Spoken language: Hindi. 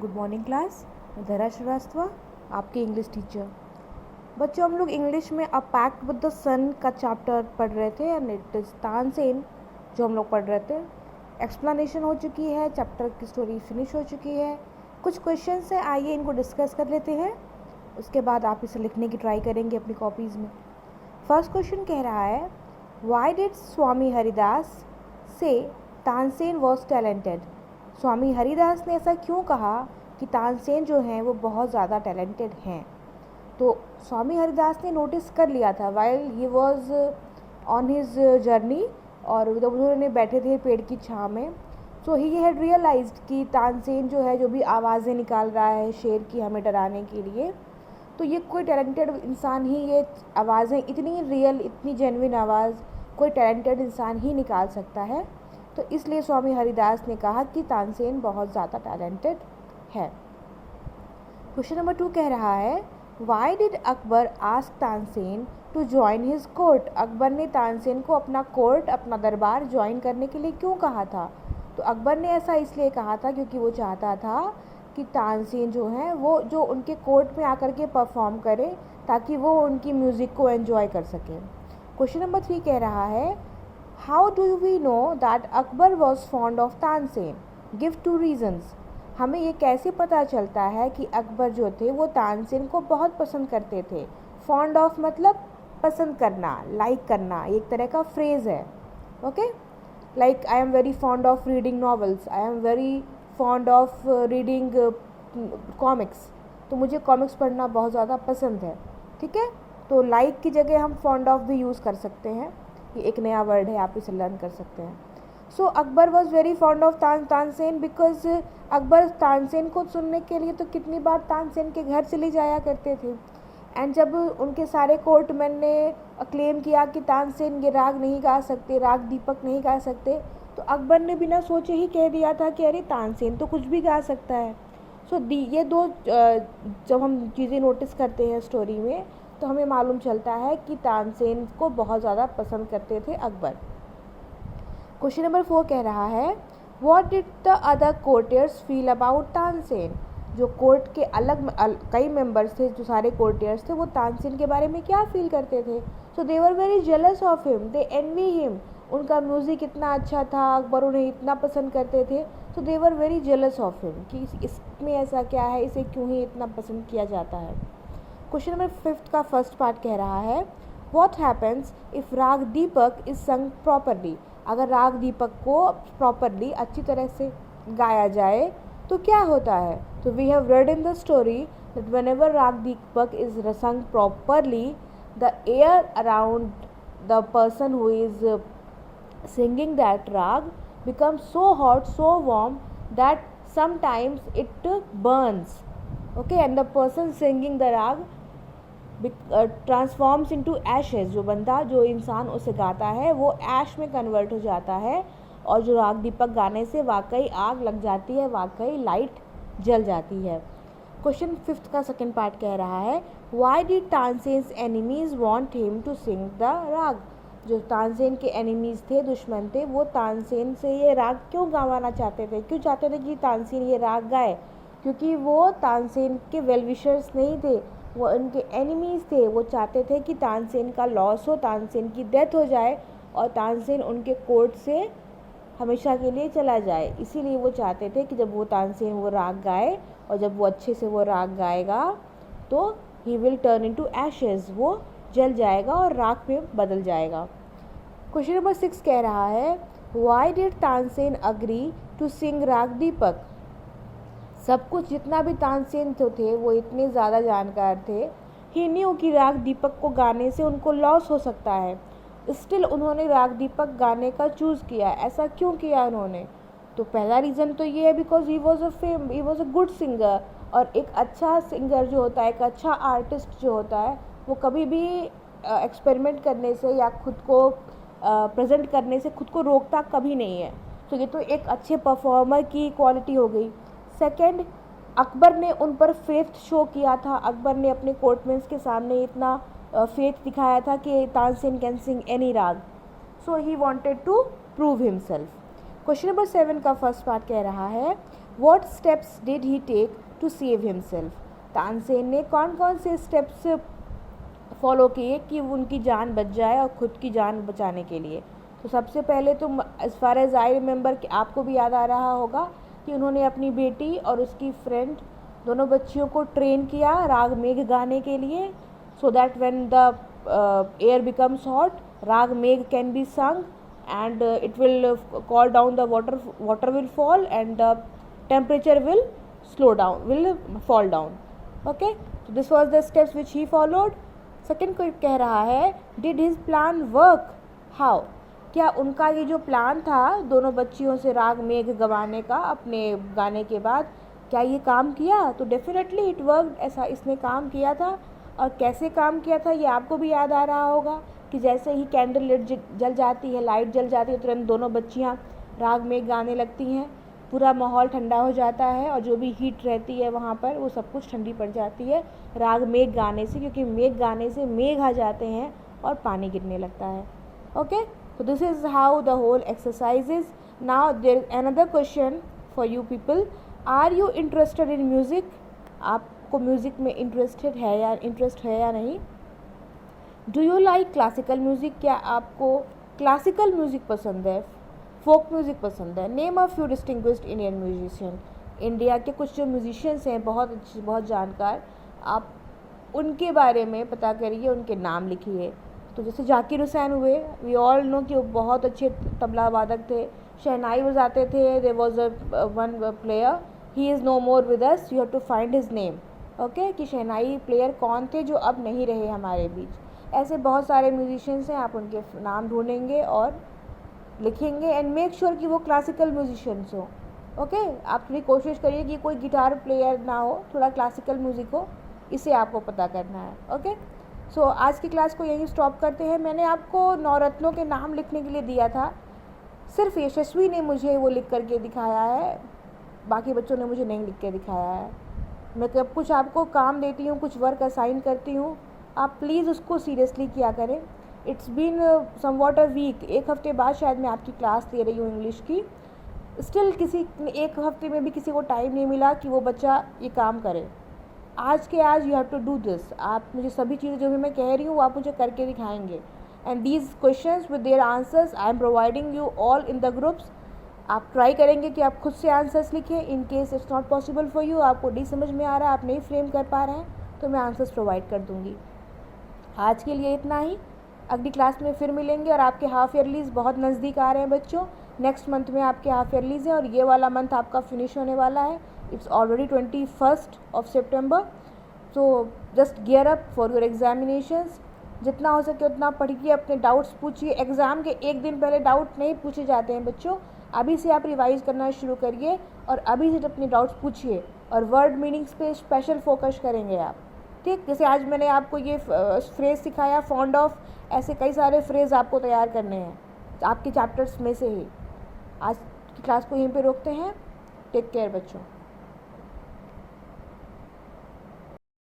Good morning class. मैं धरा श्रीवास्तव, आपकी इंग्लिश टीचर। बच्चों, हम लोग इंग्लिश में अ पैक्ट विद द सन का चैप्टर पढ़ रहे थे एंड इट इज़ तानसेन जो हम लोग पढ़ रहे थे। एक्सप्लेनेशन हो चुकी है, चैप्टर की स्टोरी फिनिश हो चुकी है। कुछ क्वेश्चंस हैं, आइए इनको डिस्कस कर लेते हैं। उसके बाद आप इसे लिखने की ट्राई करेंगे अपनी कॉपीज़ में। फर्स्ट क्वेश्चन कह रहा है, वाई डिड स्वामी हरिदास से तानसेन वॉज टैलेंटेड। स्वामी हरिदास ने ऐसा क्यों कहा कि तानसेन जो हैं वो बहुत ज़्यादा टैलेंटेड हैं। तो स्वामी हरिदास ने नोटिस कर लिया था while he was on his journey, और जब उन्होंने बैठे थे पेड़ की छाँव में, सो ही हैड रियलाइज्ड कि तानसेन जो है जो भी आवाज़ें निकाल रहा है शेर की हमें डराने के लिए, तो ये कोई टैलेंटेड इंसान ही ये आवाज़ें, इतनी रियल इतनी जेन्युइन आवाज़ कोई टैलेंटेड इंसान ही निकाल सकता है। तो इसलिए स्वामी हरिदास ने कहा कि तानसेन बहुत ज़्यादा टैलेंटेड है। क्वेश्चन नंबर 2 कह रहा है, why did Akbar ask Tansen to join his court. Akbar ने तानसेन को अपना कोर्ट, अपना दरबार ज्वाइन करने के लिए क्यों कहा था। तो अकबर ने ऐसा इसलिए कहा था क्योंकि वो चाहता था कि तानसेन जो हैं वो जो उनके कोर्ट में आकर के परफॉर्म करें ताकि वो उनकी म्यूज़िक को एंजॉय कर सकें। क्वेश्चन नंबर 3 कह रहा है, how do we know that Akbar was fond of Tansen, give 2 reasons. हमें ये कैसे पता चलता है कि अकबर जो थे वो तानसेन को बहुत पसंद करते थे। फॉन्ड ऑफ मतलब पसंद करना, लाइक करना, एक तरह का फ्रेज़ है। Okay, like I am very fond of reading novels, I am very fond of reading comics. तो मुझे कॉमिक्स पढ़ना बहुत ज़्यादा पसंद है। ठीक है, तो लाइक की जगह हम फॉन्ड ऑफ भी यूज़ कर सकते हैं। ये एक नया वर्ड है, आप इसे लर्न कर सकते हैं। So Akbar was very fond of Tansen because Akbar Tansen को सुनने के लिए तो कितनी बार तानसेन के घर चले जाया करते थे। एंड जब उनके सारे कोर्टमैन ने क्लेम किया कि तानसेन ये राग नहीं गा सकते, राग दीपक नहीं गा सकते, तो अकबर ने बिना सोचे ही कह दिया था कि अरे तानसेन तो कुछ भी गा सकता है। सो ये दो जब हम चीज़ें नोटिस करते हैं स्टोरी में तो हमें मालूम चलता है कि तानसेन को बहुत ज़्यादा पसंद करते थे अकबर। क्वेश्चन नंबर 4 कह रहा है, what did the other courtiers feel about Tansen. जो कोर्ट के कई मेंबर्स थे, जो सारे कोर्टियर्स थे, वो तानसेन के बारे में क्या फील करते थे। So they were very jealous of him, they envy him. उनका म्यूज़िक इतना अच्छा था, अकबर उन्हें इतना पसंद करते थे, so they were very jealous of him कि इसमें ऐसा क्या है, इसे क्यों ही इतना पसंद किया जाता है। क्वेश्चन नंबर 5 का फर्स्ट पार्ट कह रहा है, व्हाट हैपन्स इफ़ राग दीपक इज संग प्रॉपरली। अगर राग दीपक को प्रॉपरली अच्छी तरह से गाया जाए तो क्या होता है। तो we have read in the story that whenever Raag Deepak is sung properly, the air around the person who is singing that rag becomes so hot, so warm that sometimes it burns. Okay, and the person singing the rag transforms into Ashes. जो बंदा, जो इंसान उसे गाता है वो ऐश में कन्वर्ट हो जाता है, और जो राग दीपक गाने से वाकई आग लग जाती है, वाकई लाइट जल जाती है। क्वेश्चन 5 का सेकंड पार्ट कह रहा है, why did Tansen's enemies want him to sing the raga. जो तानसेन के एनिमीज़ थे, दुश्मन थे, वो तानसेन से ये राग क्यों गवाना चाहते थे, क्यों चाहते थे कि तानसेन ये राग गाए। क्योंकि वो तानसेन के वेल विशर्स नहीं थे, वो उनके एनिमीज़ थे। वो चाहते थे कि तानसेन का लॉस हो, तानसेन की डेथ हो जाए और तानसेन उनके कोर्ट से हमेशा के लिए चला जाए। इसीलिए वो चाहते थे कि जब वो तानसेन वो राग गाए, और जब वो अच्छे से वो राग गाएगा तो he will turn into ashes, वो जल जाएगा और राख में बदल जाएगा। क्वेश्चन नंबर 6 कह रहा है, why did Tansen agree to sing raga Deepak. सब कुछ जितना भी तानसेन थे वो इतने ज़्यादा जानकार थे, ही न्यू कि राग दीपक को गाने से उनको लॉस हो सकता है, स्टिल उन्होंने राग दीपक गाने का चूज़ किया। ऐसा क्यों किया उन्होंने। तो पहला रीज़न तो ये है because he was a good singer. और एक अच्छा सिंगर जो होता है, एक अच्छा आर्टिस्ट जो होता है, वो कभी भी एक्सपेरिमेंट करने से या खुद को प्रेजेंट करने से खुद को रोकता कभी नहीं है। तो ये तो एक अच्छे परफॉर्मर की क्वालिटी हो गई। सेकंड, अकबर ने उन पर फेथ शो किया था। अकबर ने अपने कोर्टमैन्स के सामने इतना फेथ दिखाया था कि Tansen can sing any raag, so he wanted to prove himself. Question number 7 का फर्स्ट पार्ट कह रहा है, What steps did he take to save himself? Tansen ने कौन कौन से स्टेप्स फॉलो किए कि उनकी जान बच जाए और ख़ुद की जान बचाने के लिए? तो सबसे पहले तो as far as I remember कि आपको भी याद आ रहा होगा कि उन्होंने अपनी बेटी और उसकी फ्रेंड दोनों बच्चियों को ट्रेन किया राग मेघ गाने के लिए, so that when the air becomes hot राग मेघ कैन बी संग and it will call down the water will fall and the temperature will fall down. Okay, so this was the steps which he followed. Second कोई कह रहा है did his plan work? How? क्या उनका ये जो प्लान था दोनों बच्चियों से राग मेघ गवाने का अपने गाने के बाद, क्या ये काम किया? तो डेफिनेटली इट वर्क, ऐसा इसने काम किया था। और कैसे काम किया था ये आपको भी याद आ रहा होगा कि जैसे ही कैंडल लाइट जल जाती है, लाइट जल जाती है, तुरंत दोनों बच्चियां राग मेघ गाने लगती हैं, पूरा माहौल ठंडा हो जाता है और जो भी हीट रहती है वहाँ पर वो सब कुछ ठंडी पड़ जाती है राग मेघ गाने से, क्योंकि मेघ गाने से मेघ आ जाते हैं और पानी गिरने लगता है। Okay, so this is how the whole exercise is. Now there is another question for you people. Are you interested in music? आपको म्यूज़िक में इंटरेस्ट है या नहीं? Do you like classical music? क्या आपको क्लासिकल म्यूज़िक पसंद है, फोक म्यूज़िक पसंद है? Name a few distinguished Indian musician. India के कुछ जो म्यूजिशियंस हैं बहुत जानकार, आप उनके बारे में पता करिए, उनके नाम लिखिए। तो जैसे जाकिर हुसैन हुए, वी ऑल नो कि वो बहुत अच्छे तबला वादक थे, शहनाई बजाते थे। There was one player, he is no more with us, you have to find his name. Okay, कि शहनाई प्लेयर कौन थे जो अब नहीं रहे हमारे बीच। ऐसे बहुत सारे म्यूजिशियंस हैं, आप उनके नाम ढूंढेंगे और लिखेंगे एंड मेक श्योर कि वो क्लासिकल म्यूजिशियंस हो। ओके, आप थोड़ी कोशिश करिए कि कोई गिटार प्लेयर ना हो, थोड़ा क्लासिकल म्यूज़िक हो, इसे आपको पता करना है। ओके, सो आज की क्लास को यहीं स्टॉप करते हैं। मैंने आपको नवरत्नों के नाम लिखने के लिए दिया था, सिर्फ यशस्वी ने मुझे वो लिख करके दिखाया है, बाकी बच्चों ने मुझे नहीं लिख के दिखाया है। मैं कब कुछ आपको काम देती हूँ, कुछ वर्क असाइन करती हूँ, आप प्लीज़ उसको सीरियसली किया करें। It's been somewhat a week, एक हफ्ते बाद शायद मैं आपकी क्लास ले रही हूँ इंग्लिश की, स्टिल किसी एक हफ्ते में भी किसी को टाइम नहीं मिला कि वो बच्चा ये काम करे। आज के आज you have to do this. आप मुझे सभी चीज़ें जो भी मैं कह रही हूँ वो आप मुझे करके दिखाएंगे। And these questions with their answers I am providing you all in the groups. आप ट्राई करेंगे कि आप खुद से आंसर्स लिखें। In case it's not possible for you, आपको नहीं समझ में आ रहा है, आप नहीं फ्रेम कर पा रहे हैं, तो मैं आंसर्स प्रोवाइड कर दूँगी। आज के लिए इतना ही, अगली क्लास में फिर मिलेंगे। और आपके हाफ ईयरलीज बहुत नज़दीक आ रहे हैं बच्चों, नेक्स्ट मंथ में आपके हाफ ईयरलीज हैं और ये वाला मंथ आपका फिनिश होने वाला है। It's already 21 September. So just gear up for your examinations. जितना हो सके उतना पढ़िए, अपने डाउट्स पूछिए। एग्ज़ाम के एक दिन पहले डाउट नहीं पूछे जाते हैं बच्चों, अभी से आप रिवाइज करना शुरू करिए और अभी से अपने डाउट्स पूछिए और वर्ड मीनिंग्स पे स्पेशल फोकस करेंगे आप। ठीक, जैसे आज मैंने आपको ये फ्रेज़ सिखाया फॉन्ड ऑफ, ऐसे कई सारे फ्रेज़ आपको तैयार करने हैं आपके चैप्टर्स में से ही। आज की क्लास को यहीं पे रोकते हैं। टेक केयर बच्चों।